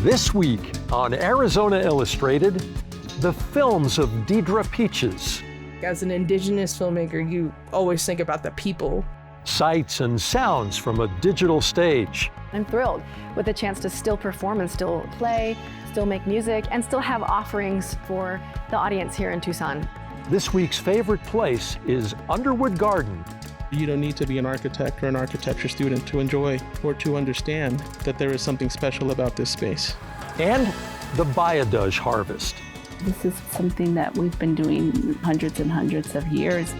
This week on Arizona Illustrated, the films of Deidra Peaches. As an indigenous filmmaker, you always think about the people. Sights and sounds from a digital stage. I'm thrilled with the chance to still perform and still play, still make music, and still have offerings for the audience here in Tucson. This week's favorite place is Underwood Garden. You don't need to be an architect or an architecture student to enjoy or to understand that there is something special about this space. And the Bayadej harvest. This is something that we've been doing hundreds and hundreds of years.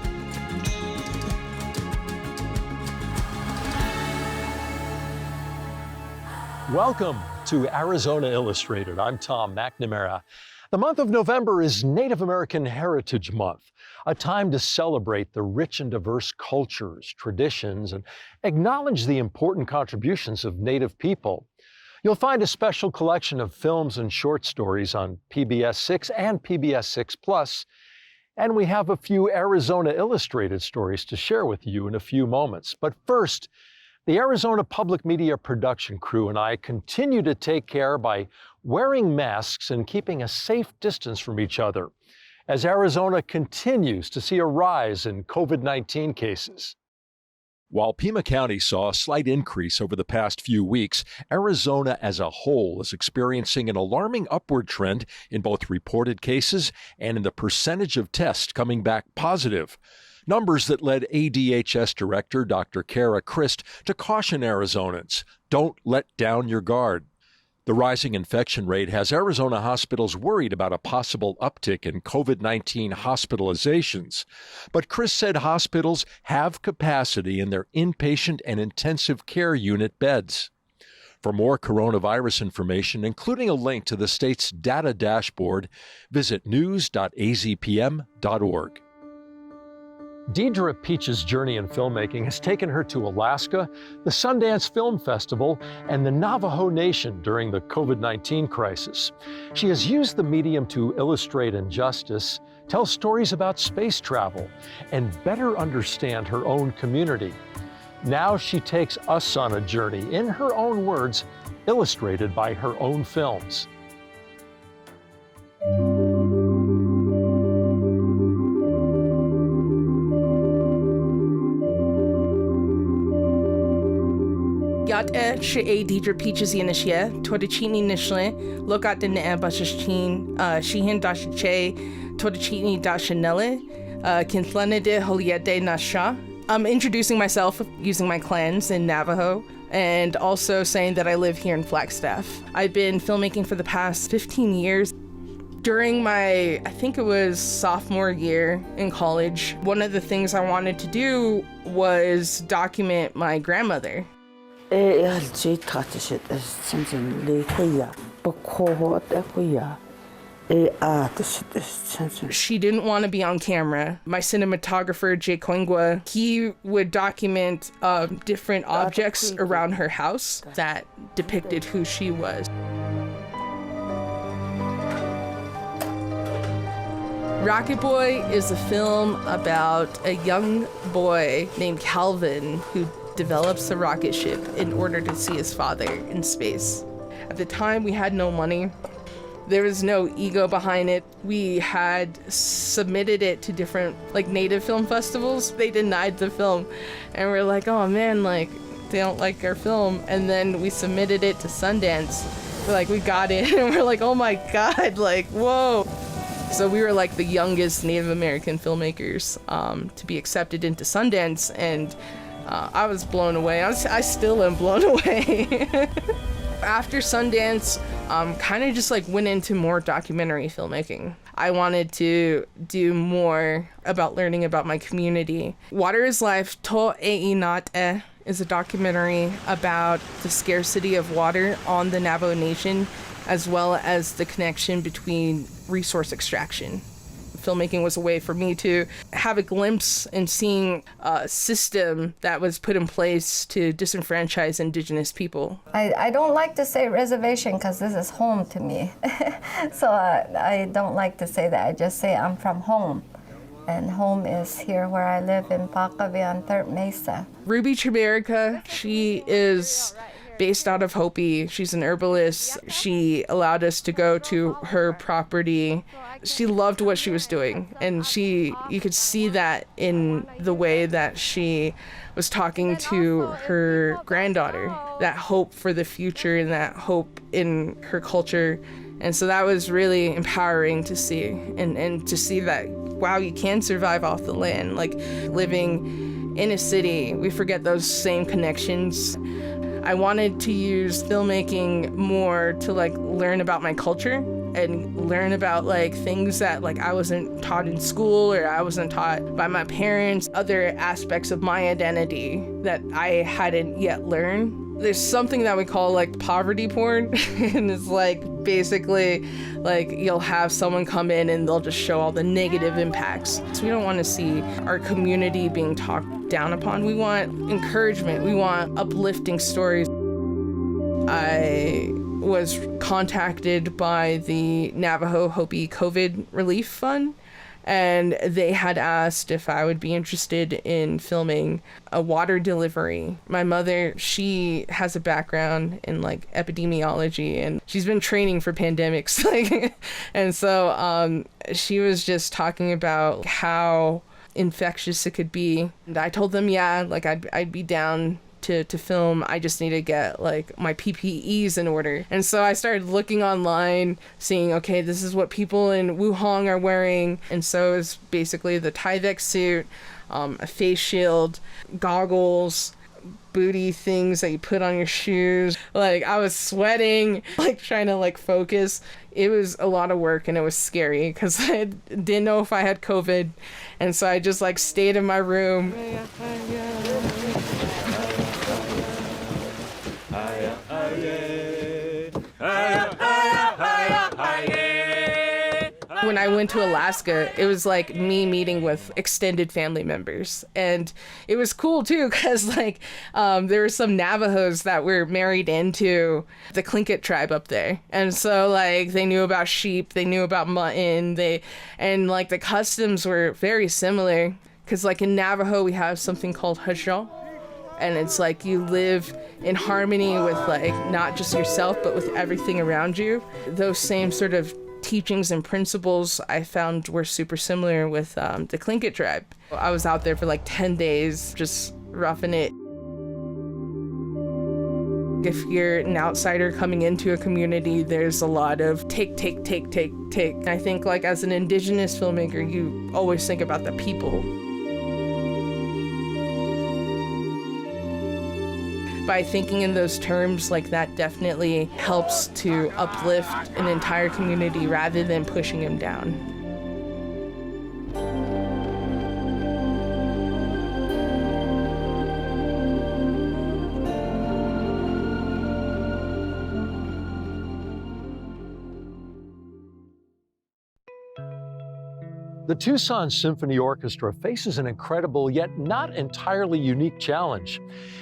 Welcome to Arizona Illustrated. I'm Tom McNamara. The month of November is Native American Heritage Month, a time to celebrate the rich and diverse cultures, traditions, and acknowledge the important contributions of Native people. You'll find a special collection of films and short stories on PBS 6 and PBS 6 Plus, and we have a few Arizona Illustrated stories to share with you in a few moments. But first, the Arizona Public Media production crew and I continue to take care by wearing masks and keeping a safe distance from each other as Arizona continues to see a rise in COVID-19 cases. While Pima County saw a slight increase over the past few weeks, Arizona as a whole is experiencing an alarming upward trend in both reported cases and in the percentage of tests coming back positive. Numbers that led ADHS Director Dr. Kara Christ to caution Arizonans, don't let down your guard. The rising infection rate has Arizona hospitals worried about a possible uptick in COVID-19 hospitalizations. But Chris said hospitals have capacity in their inpatient and intensive care unit beds. For more coronavirus information, including a link to the state's data dashboard, visit news.azpm.org. Deidra Peaches' journey in filmmaking has taken her to Alaska, the Sundance Film Festival, and the Navajo Nation during the COVID-19 crisis. She has used the medium to illustrate injustice, tell stories about space travel, and better understand her own community. Now she takes us on a journey, in her own words, illustrated by her own films. Yat she Deidra Peaches inishia, Todachini nishle, Lokat de Neabashashin, Shihin Dashache, Todachini Dashanele, Kintlana de Holiete Nasha. I'm introducing myself using my clans in Navajo and also saying that I live here in Flagstaff. I've been filmmaking for the past 15 years. During my, I think it was sophomore year in college, one of the things I wanted to do was document my grandmother. She didn't want to be on camera. My cinematographer, Jay Koingwa, he would document different objects around her house that depicted who she was. Rocket Boy is a film about a young boy named Calvin who develops a rocket ship in order to see his father in space. At the time, we had no money. There was no ego behind it. We had submitted it to different native film festivals. They denied the film. And we're like, oh man, they don't like our film. And then we submitted it to Sundance. We're we got it. And we're like, oh my God, whoa. So we were the youngest Native American filmmakers to be accepted into Sundance, and I was blown away. I still am blown away. After Sundance, kind of just went into more documentary filmmaking. I wanted to do more about learning about my community. Water is Life, To Einate is a documentary about the scarcity of water on the Navajo Nation, as well as the connection between resource extraction. Filmmaking was a way for me to have a glimpse in seeing a system that was put in place to disenfranchise Indigenous people. I don't like to say reservation because this is home to me. So I don't like to say that. I just say I'm from home. And home is here where I live in Pacavia on Third Mesa. Ruby Chimerica, she is based out of Hopi. She's an herbalist. She allowed us to go to her property. She loved what she was doing, and you could see that in the way that she was talking to her granddaughter, that hope for the future and that hope in her culture. And so that was really empowering to see, and to see that, wow, you can survive off the land. Like, living in a city, we forget those same connections. I wanted to use filmmaking more to learn about my culture and learn about things that I wasn't taught in school, or I wasn't taught by my parents, other aspects of my identity that I hadn't yet learned. There's something that we call poverty porn, and it's basically you'll have someone come in and they'll just show all the negative impacts. So we don't want to see our community being talked down upon. We want encouragement. We want uplifting stories. I was contacted by the Navajo Hopi COVID Relief Fund, and they had asked if I would be interested in filming a water delivery. My mother, she has a background in epidemiology, and she's been training for pandemics. And so she was just talking about how infectious it could be. And I told them, yeah, I'd be down to film. I just need to get my PPEs in order. And so I started looking online, seeing, okay, this is what people in Wuhan are wearing. And so it's basically the Tyvek suit, a face shield, goggles, booty things that you put on your shoes. I was sweating, trying to focus. It was a lot of work, and it was scary because I didn't know if I had COVID. And so I just stayed in my room. When I went to Alaska, it was me meeting with extended family members. And it was cool too, because there were some Navajos that were married into the Tlingit tribe up there. And so they knew about sheep, they knew about mutton, the customs were very similar. Because in Navajo, we have something called hajal. And it's you live in harmony with not just yourself, but with everything around you. Those same sort of teachings and principles I found were super similar with the Tlingit tribe. I was out there for 10 days, just roughing it. If you're an outsider coming into a community, there's a lot of take. I think as an indigenous filmmaker, you always think about the people. By thinking in those terms, that definitely helps to uplift an entire community rather than pushing them down. The Tucson Symphony Orchestra faces an incredible yet not entirely unique challenge,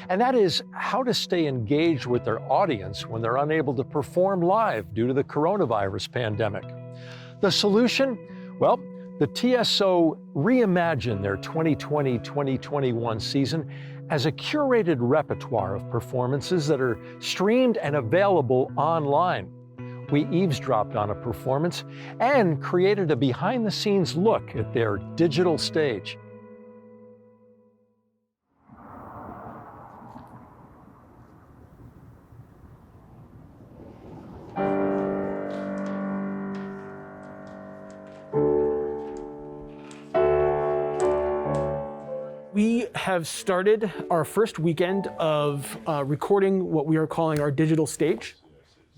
and that is how to stay engaged with their audience when they're unable to perform live due to the coronavirus pandemic. The solution? Well, the TSO reimagined their 2020-2021 season as a curated repertoire of performances that are streamed and available online. We eavesdropped on a performance and created a behind-the-scenes look at their digital stage. We have started our first weekend of recording what we are calling our digital stage.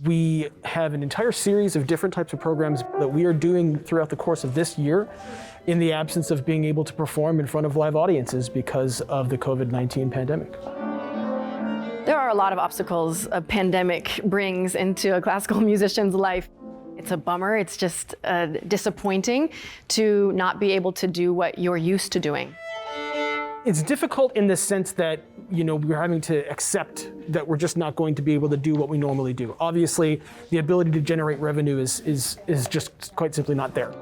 We have an entire series of different types of programs that we are doing throughout the course of this year in the absence of being able to perform in front of live audiences because of the COVID-19 pandemic. There are a lot of obstacles a pandemic brings into a classical musician's life. It's a bummer. It's just disappointing to not be able to do what you're used to doing. It's difficult in the sense that, we're having to accept that we're just not going to be able to do what we normally do. Obviously, the ability to generate revenue is just quite simply not there.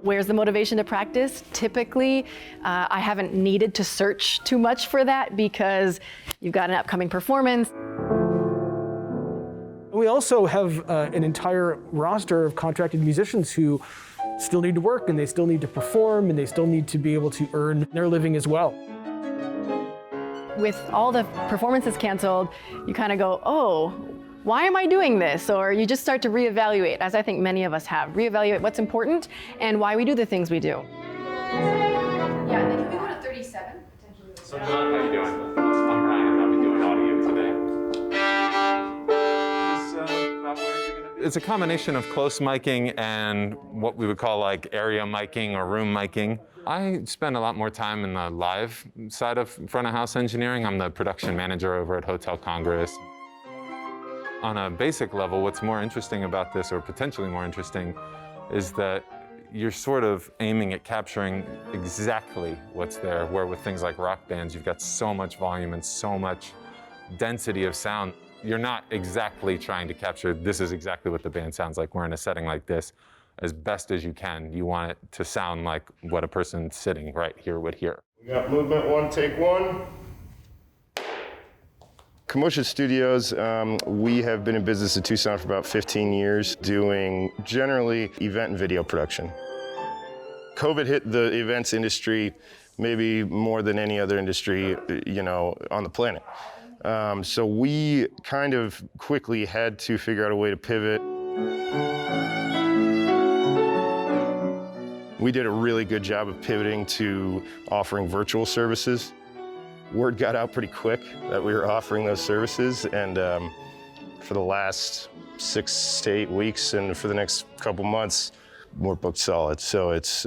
Where's the motivation to practice? Typically, I haven't needed to search too much for that because you've got an upcoming performance. We also have an entire roster of contracted musicians who still need to work, and they still need to perform, and they still need to be able to earn their living as well. With all the performances canceled, you kind of go, oh, why am I doing this? Or you just start to reevaluate, as I think many of us have, reevaluate what's important and why we do the things we do. Yeah, and then can we go to 37? So John, how are you doing? I'm Ryan. I'll be doing audio today. It's a combination of close miking and what we would call like area miking or room miking. I spend a lot more time in the live side of front of house engineering. I'm the production manager over at Hotel Congress. On a basic level, what's more interesting about this, or potentially more interesting, is that you're sort of aiming at capturing exactly what's there, where with things like rock bands, you've got so much volume and so much density of sound. You're not exactly trying to capture, this is exactly what the band sounds like. We're in a setting like this. As best as you can, you want it to sound like what a person sitting right here would hear. We got movement one, take one. COMMOTION Studios, we have been in business in Tucson for about 15 years, doing generally event and video production. COVID hit the events industry maybe more than any other industry, on the planet. So we kind of quickly had to figure out a way to pivot. We did a really good job of pivoting to offering virtual services. Word got out pretty quick that we were offering those services, and for the last 6 to 8 weeks and for the next couple months, we're booked solid. So it's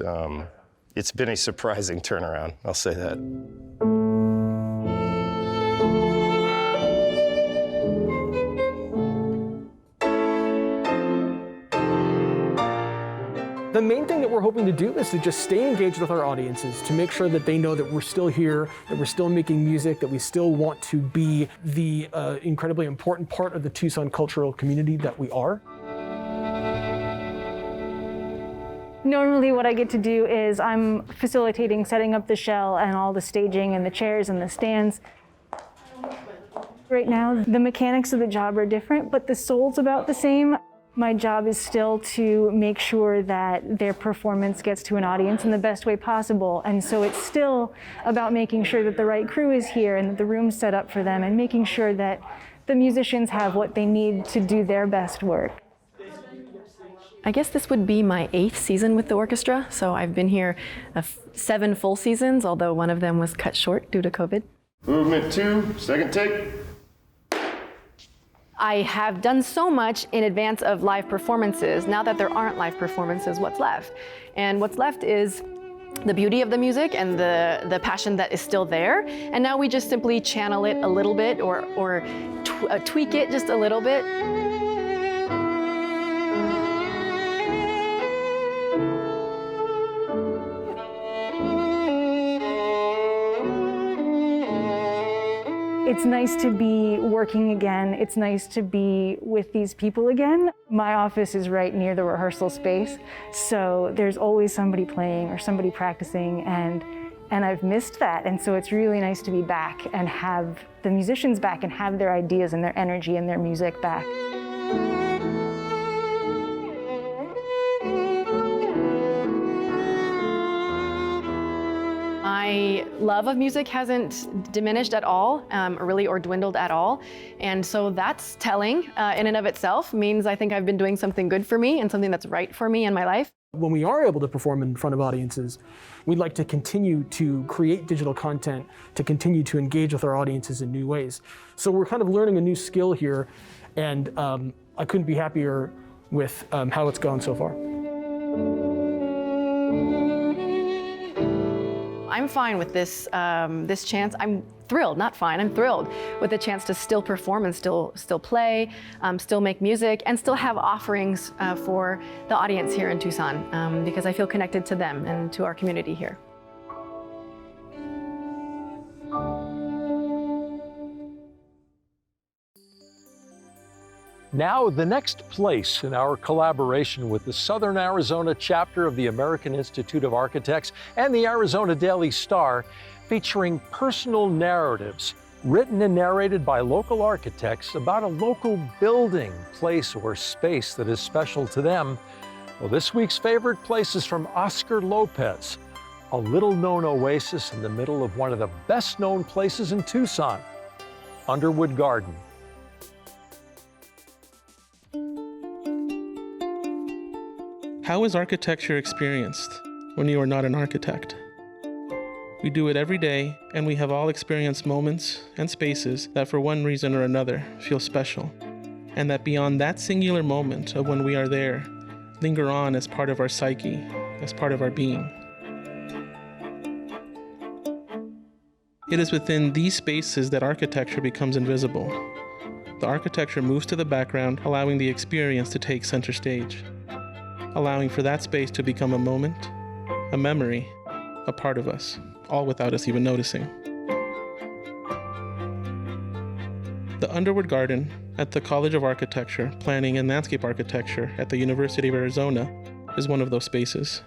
been a surprising turnaround, I'll say that. The main thing that we're hoping to do is to just stay engaged with our audiences, to make sure that they know that we're still here, that we're still making music, that we still want to be the incredibly important part of the Tucson cultural community that we are. Normally what I get to do is I'm facilitating setting up the shell and all the staging and the chairs and the stands. Right now, the mechanics of the job are different, but the soul's about the same. My job is still to make sure that their performance gets to an audience in the best way possible. And so it's still about making sure that the right crew is here and that the room's set up for them, and making sure that the musicians have what they need to do their best work. I guess this would be my 8th season with the orchestra. So I've been here 7 full seasons, although one of them was cut short due to COVID. Movement 2, second take. I have done so much in advance of live performances. Now that there aren't live performances, what's left? And what's left is the beauty of the music and the passion that is still there. And now we just simply channel it a little bit or tweak it just a little bit. It's nice to be working again. It's nice to be with these people again. My office is right near the rehearsal space, so there's always somebody playing or somebody practicing, and I've missed that. And so it's really nice to be back and have the musicians back and have their ideas and their energy and their music back. My love of music hasn't diminished at all, or dwindled at all. And so that's telling in and of itself. Means I think I've been doing something good for me and something that's right for me in my life. When we are able to perform in front of audiences, we'd like to continue to create digital content, to continue to engage with our audiences in new ways. So we're kind of learning a new skill here, and I couldn't be happier with how it's gone so far. I'm fine with this this chance. I'm thrilled, not fine, I'm thrilled with the chance to still perform and still play, still make music, and still have offerings for the audience here in Tucson, because I feel connected to them and to our community here. Now, the next place in our collaboration with the Southern Arizona chapter of the American Institute of Architects and the Arizona Daily Star, featuring personal narratives written and narrated by local architects about a local building, place, or space that is special to them. Well, this week's favorite place is from Oscar Lopez, a little-known oasis in the middle of one of the best-known places in Tucson, Underwood Garden. How is architecture experienced when you are not an architect? We do it every day, and we have all experienced moments and spaces that for one reason or another feel special, and that beyond that singular moment of when we are there, linger on as part of our psyche, as part of our being. It is within these spaces that architecture becomes invisible. The architecture moves to the background, allowing the experience to take center stage, allowing for that space to become a moment, a memory, a part of us, all without us even noticing. The Underwood Garden at the College of Architecture, Planning and Landscape Architecture at the University of Arizona is one of those spaces.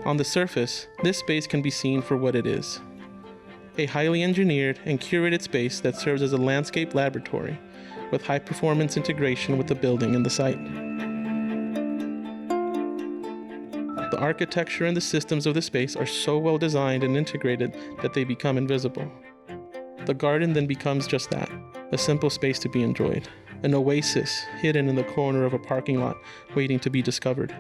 On the surface, this space can be seen for what it is: a highly engineered and curated space that serves as a landscape laboratory with high-performance integration with the building and the site. The architecture and the systems of the space are so well designed and integrated that they become invisible. The garden then becomes just that, a simple space to be enjoyed, an oasis hidden in the corner of a parking lot waiting to be discovered.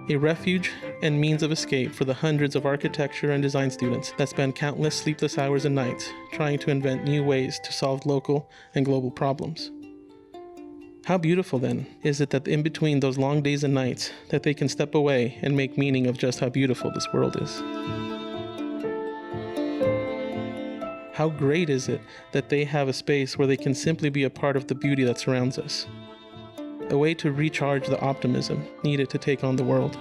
A refuge and means of escape for the hundreds of architecture and design students that spend countless sleepless hours and nights trying to invent new ways to solve local and global problems. How beautiful, then, is it that in between those long days and nights, that they can step away and make meaning of just how beautiful this world is. How great is it that they have a space where they can simply be a part of the beauty that surrounds us, a way to recharge the optimism needed to take on the world.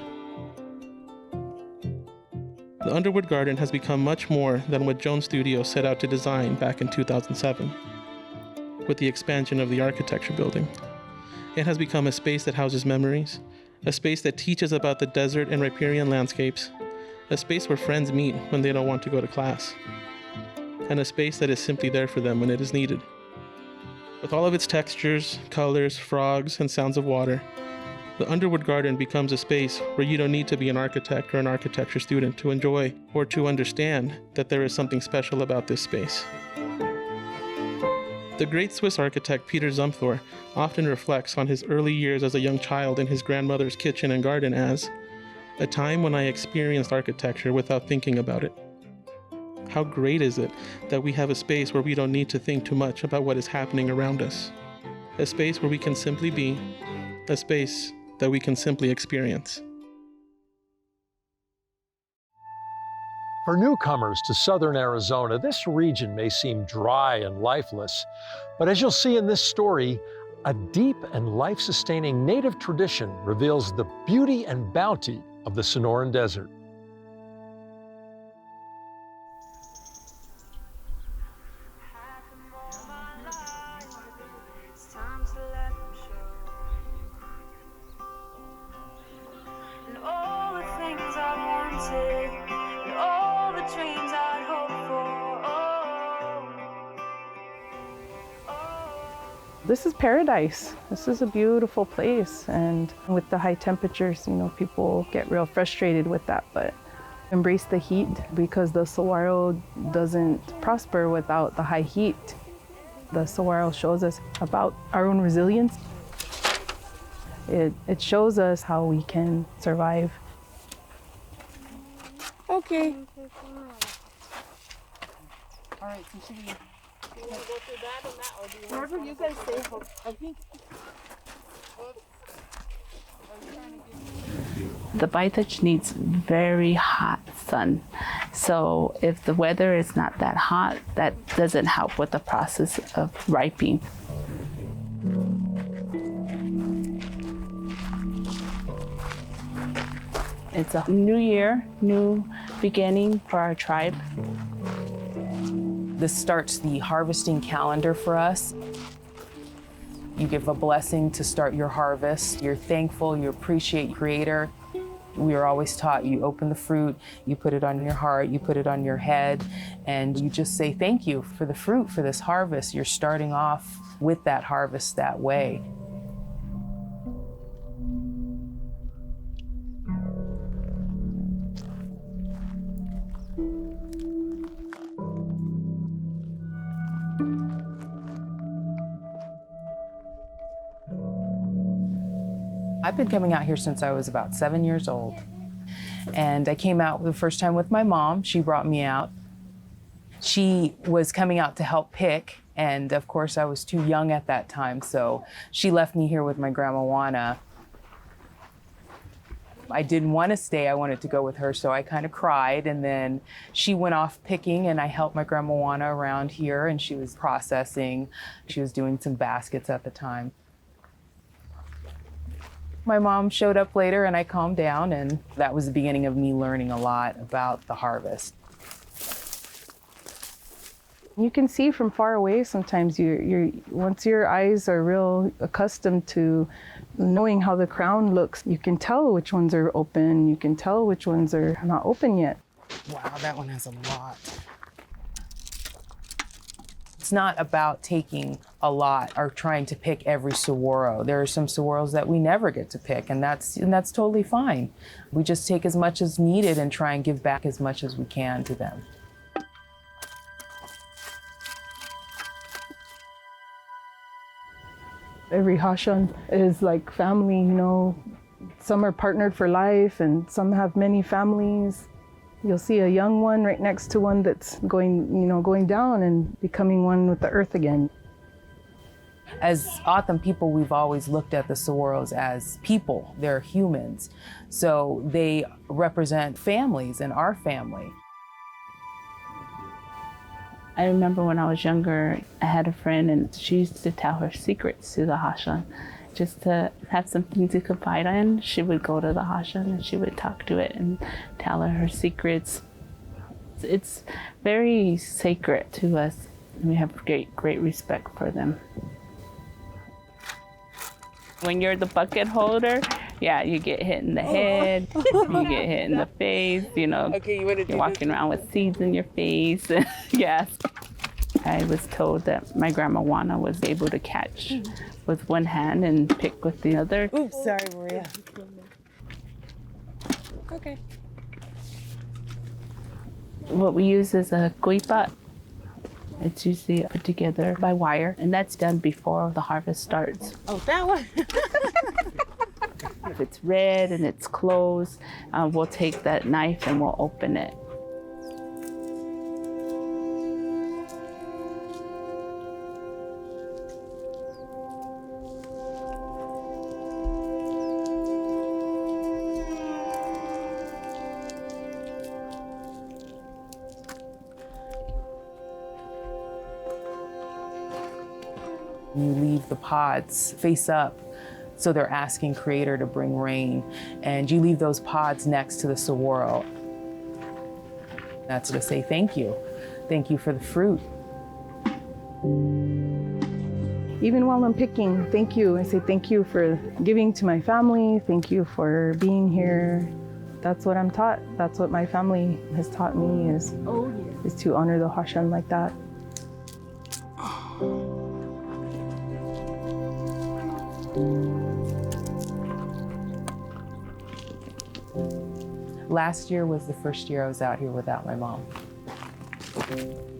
The Underwood Garden has become much more than what Jones Studio set out to design back in 2007, with the expansion of the architecture building. It has become a space that houses memories, a space that teaches about the desert and riparian landscapes, a space where friends meet when they don't want to go to class, and a space that is simply there for them when it is needed. With all of its textures, colors, frogs, and sounds of water, the Underwood Garden becomes a space where you don't need to be an architect or an architecture student to enjoy or to understand that there is something special about this space. The great Swiss architect Peter Zumthor often reflects on his early years as a young child in his grandmother's kitchen and garden as a time when I experienced architecture without thinking about it. How great is it that we have a space where we don't need to think too much about what is happening around us, a space where we can simply be, a space that we can simply experience. For newcomers to southern Arizona, this region may seem dry and lifeless, but as you'll see in this story, a deep and life-sustaining native tradition reveals the beauty and bounty of the Sonoran Desert. This is paradise. This is a beautiful place, and with the high temperatures, people get real frustrated with that, but embrace the heat because the saguaro doesn't prosper without the high heat. The saguaro shows us about our own resilience. It shows us how we can survive. Okay. All right, so should we go through that and that, or do you wherever you guys say? I think. The Baitach needs very hot sun. So if the weather is not that hot, that doesn't help with the process of ripening. It's a new year, new beginning for our tribe. This starts the harvesting calendar for us. You give a blessing to start your harvest. You're thankful, you appreciate Creator. We are always taught you open the fruit, you put it on your heart, you put it on your head, and you just say thank you for the fruit, for this harvest. You're starting off with that harvest that way. I've been coming out here since I was about 7 years old. And I came out the first time with my mom. She brought me out. She was coming out to help pick, and of course I was too young at that time, so she left me here with my grandma Juana. I didn't want to stay, I wanted to go with her, so I kind of cried, and then she went off picking, and I helped my grandma Juana around here, and she was processing. She was doing some baskets at the time. My mom showed up later and I calmed down, and that was the beginning of me learning a lot about the harvest. You can see from far away sometimes. Once your eyes are real accustomed to knowing how the crown looks, you can tell which ones are open, you can tell which ones are not open yet. Wow, that one has a lot. It's not about taking a lot or trying to pick every saguaro. There are some saguaros that we never get to pick, and that's totally fine. We just take as much as needed and try and give back as much as we can to them. Every Hashan is like family, you know. Some are partnered for life and some have many families. You'll see a young one right next to one that's going down and becoming one with the earth again. As O'odham people, we've always looked at the saguaros as people. They're humans. So they represent families and our family. I remember when I was younger, I had a friend and she used to tell her secrets to the Hashan. Just to have something to confide in, she would go to the Hashan and she would talk to it and tell her secrets. It's very sacred to us. We have great respect for them. When you're the bucket holder, yeah, you get hit in the head, you get hit in the face, you know, you're walking around with seeds in your face. Yes. I was told that my grandma Juana was able to catch with one hand and pick with the other. Oops, sorry, Maria. Okay. What we use is a guipa. It's usually put together by wire, and that's done before the harvest starts. Oh, that one? If it's red and it's closed, we'll take that knife and we'll open it. You leave the pods face up, so they're asking Creator to bring rain, and you leave those pods next to the saguaro. That's to say thank you. Thank you for the fruit. Even while I'm picking, thank you. I say thank you for giving to my family. Thank you for being here. That's what I'm taught. That's what my family has taught me is to honor the Hashan like that. Last year was the first year I was out here without my mom.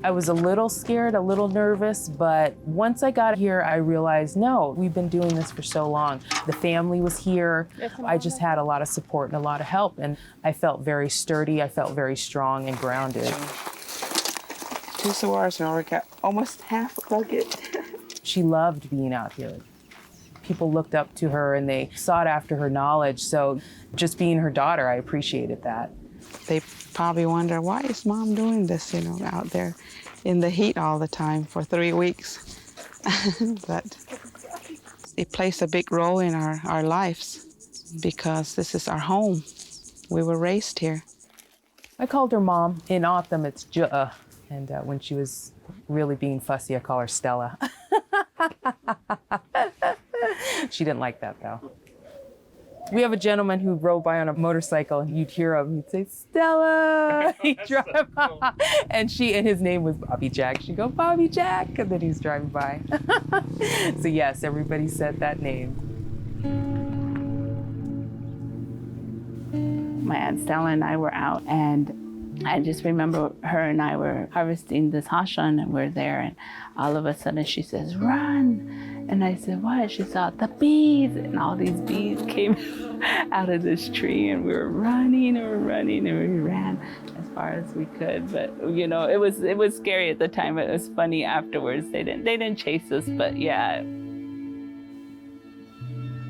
I was a little scared, a little nervous, but once I got here, I realized, no, we've been doing this for so long. The family was here. I just had a lot of support and a lot of help, and I felt very sturdy. I felt very strong and grounded. 2 saguaros and we got almost half a bucket. She loved being out here. People looked up to her and they sought after her knowledge. So just being her daughter, I appreciated that. They probably wonder, why is Mom doing this, you know, out there in the heat all the time for 3 weeks? But it plays a big role in our lives because this is our home. We were raised here. I called her Mom. In O'odham, it's Ju'a. And when she was really being fussy, I call her Stella. She didn't like that though. We have a gentleman who rode by on a motorcycle, and you'd hear him, he'd say, Stella! He'd drive by. And his name was Bobby Jack. She'd go, Bobby Jack! And then he was driving by. So yes, everybody said that name. My Aunt Stella and I were out, and I just remember her and I were harvesting this hashan, and we're there, and all of a sudden she says, run! And I said, what? She saw the bees, and all these bees came out of this tree, and we were running and running, and we ran as far as we could. But you know, it was scary at the time. It was funny afterwards. They didn't chase us, but yeah.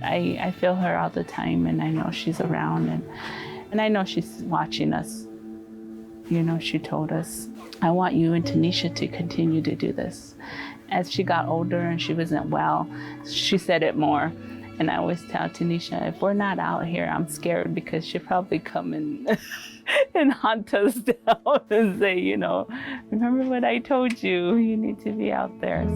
I feel her all the time, and I know she's around, and I know she's watching us. You know, she told us, I want you and Tanisha to continue to do this. As she got older and she wasn't well, she said it more. And I always tell Tanisha, if we're not out here, I'm scared, because she'll probably come and, and hunt us down and say, you know, remember what I told you? You need to be out there.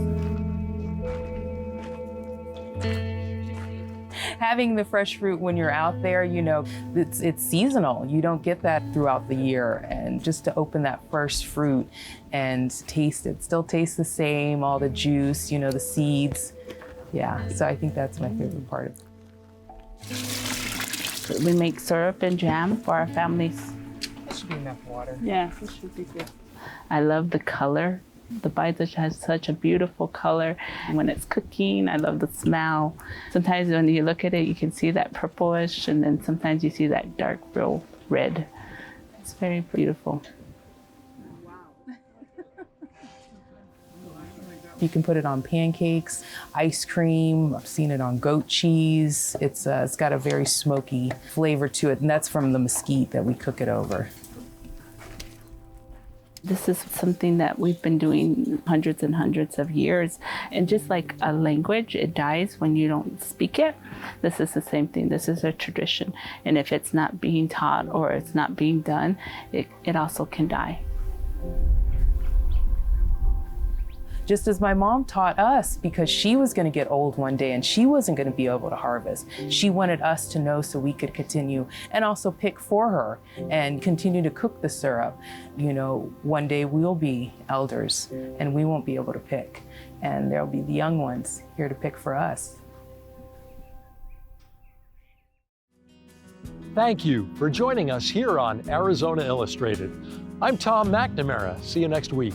Having the fresh fruit when you're out there, you know, it's seasonal. You don't get that throughout the year. And just to open that first fruit and taste it, still tastes the same, all the juice, you know, the seeds. Yeah, so I think that's my favorite part of it. We make syrup and jam for our families. That should be enough water. Yeah, it should be good. I love the color. The baita has such a beautiful color. When it's cooking, I love the smell. Sometimes when you look at it, you can see that purplish, and then sometimes you see that dark, real red. It's very beautiful. You can put it on pancakes, ice cream. I've seen it on goat cheese. It's got a very smoky flavor to it, and that's from the mesquite that we cook it over. This is something that we've been doing hundreds and hundreds of years. And just like a language, it dies when you don't speak it. This is the same thing. This is a tradition. And if it's not being taught or it's not being done, it also can die. Just as my mom taught us, because she was going to get old one day and she wasn't going to be able to harvest. She wanted us to know so we could continue and also pick for her and continue to cook the syrup. You know, one day we'll be elders and we won't be able to pick. And there'll be the young ones here to pick for us. Thank you for joining us here on Arizona Illustrated. I'm Tom McNamara. See you next week.